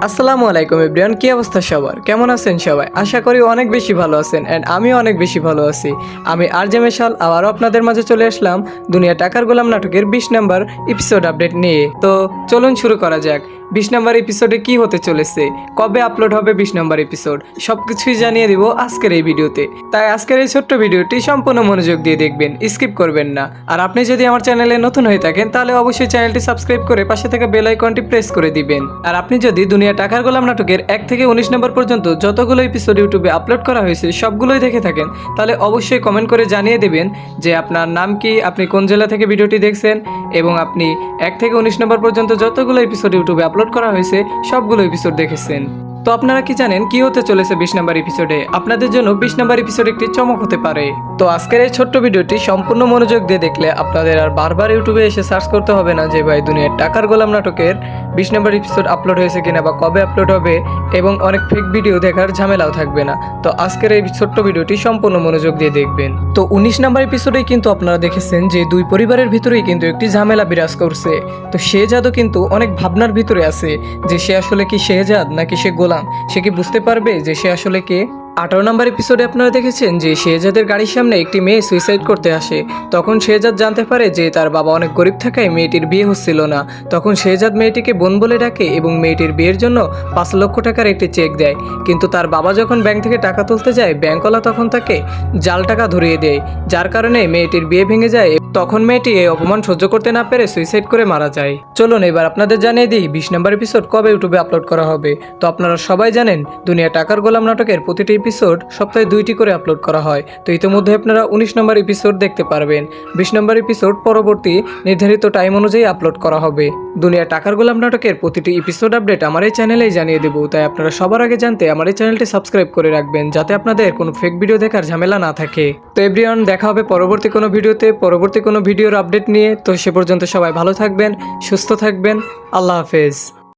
আসসালামু আলাইকুম এভরিওয়ান, কি অবস্থা সবার? কেমন আছেন সবাই? আশা করি অনেক বেশি ভালো আছেন অ্যান্ড আমিও অনেক বেশি ভালো আছি। আমি আরজে মেশাল আবারও আপনাদের মাঝে চলে আসলাম দুনিয়া টাকার গোলাম নাটকের 20 নম্বর এপিসোড আপডেট নিয়ে। তো চলুন শুরু করা যাক। 20 নম্বর এপিসোডে কি হতে চলেছে, কবে আপলোড হবে 20 নম্বর এপিসোড, সব কিছুই জানিয়ে দিব আজকের এই ভিডিওতে। তাই আজকের এই ছোট্ট ভিডিওটি সম্পূর্ণ মনোযোগ দিয়ে দেখবেন, স্কিপ করবেন না। আর আপনি যদি আমার চ্যানেলে নতুন হয়ে থাকেন তাহলে অবশ্যই চ্যানেলটি সাবস্ক্রাইব করে পাশে থাকা বেল আইকনটি প্রেস করে দিবেন। আর আপনি যদি দুনিয়া টাকার গোলাম নাটকের 1 থেকে 19 নম্বর পর্যন্ত যতগুলো এপিসোড ইউটিউবে আপলোড করা হয়েছে সবগুলোই দেখে থাকেন তাহলে অবশ্যই কমেন্ট করে জানিয়ে দেবেন যে আপনার নাম কি, আপনি কোন জেলা থেকে ভিডিওটি দেখছেন এবং আপনি 1 থেকে 19 নম্বর পর্যন্ত যতগুলো এপিসোড ইউটিউবে আপলোড করা হয়েছে সবগুলো এপিসোড দেখেছেন। তো আপনারা কি জানেন কি হতে চলেছে 20 নম্বর এপিসোডে? আপনাদের জন্য 20 নম্বর এপিসোড একটি চমক হতে পারে। তো আজকের এই ছোট্ট ভিডিওটি সম্পূর্ণ মনোযোগ দিয়ে দেখলে আপনাদের আর বারবার ইউটিউবে এসে সার্চ করতে হবে না যে ভাই দুনিয়ার টাকার গোলাম নাটকের 20 নম্বর এপিসোড আপলোড হয়েছে কিনা বা কবে আপলোড হবে, এবং অনেক ফেক ভিডিও দেখার ঝামেলাও থাকবে না। তো আজকের এই ছোট্ট ভিডিওটি সম্পূর্ণ মনোযোগ দিয়ে দেখবেন। তো 19 নম্বর এপিসোডেই কিন্তু আপনারা দেখেছেন যে দুই পরিবারের ভিতরেই কিন্তু একটি ঝামেলা বিরাজ করছে। তো শেহজাদও কিন্তু অনেক ভাবনার ভিতরে আছে যে সে আসলে কি শেহজাদ নাকি সে গোলাম, সে কি বুঝতে পারবে যে সে আসলে কে। 18 নম্বর এপিসোডে আপনারা দেখেছেন যে শেহজাদের গাড়ির সামনে একটি মেয়ে সুইসাইড করতে আসে। তখন শেহজাদ জানতে পারে যে তার বাবা অনেক গরিব থাকায় মেয়েটির বিয়ে হচ্ছিল না। তখন শেহজাদ মেয়েটিকে বোন বলে ডাকে এবং মেয়েটির বিয়ের জন্য 5 লক্ষ টাকার একটি চেক দেয়। কিন্তু তার বাবা যখন ব্যাংক থেকে টাকা তুলতে যায় ব্যাংকওয়ালা তখন তাকে জাল টাকা ধরিয়ে দেয়, যার কারণে মেয়েটির বিয়ে ভেঙে যায়। তখন মেয়েটি এই অপমান সহ্য করতে না পেরে সুইসাইড করে মারা যায়। চলুন এবার আপনাদের জানিয়ে দিই 20 নম্বর এপিসোড কবে ইউটিউবে আপলোড করা হবে। তো আপনারা সবাই জানেন দুনিয়া টাকার গোলাম নাটকের প্রতিটি এপিসোড সপ্তাহে 2টি করে আপলোড করা হয়। তো ইতিমধ্যে আপনারা 19 নম্বর এপিসোড দেখতে পারবেন। 20 নম্বর এপিসোড পরবর্তী নির্ধারিত টাইম অনুযায়ী আপলোড করা হবে। দুনিয়া টাকার গোলাম নাটকের প্রতিটি এপিসোড আপডেট আমার এই চ্যানেলেই জানিয়ে দেবো। তাই আপনারা সবার আগে জানতে আমার এই চ্যানেলটি সাবস্ক্রাইব করে রাখবেন যাতে আপনাদের কোনো ফেক ভিডিও দেখার ঝামেলা না থাকে। তো এভরিওয়ান, দেখা হবে পরবর্তী কোনো ভিডিওতে, পরবর্তী কোনো ভিডিওর আপডেট নিয়ে। তো সে পর্যন্ত সবাই ভালো থাকবেন, সুস্থ থাকবেন। আল্লাহ হাফেজ।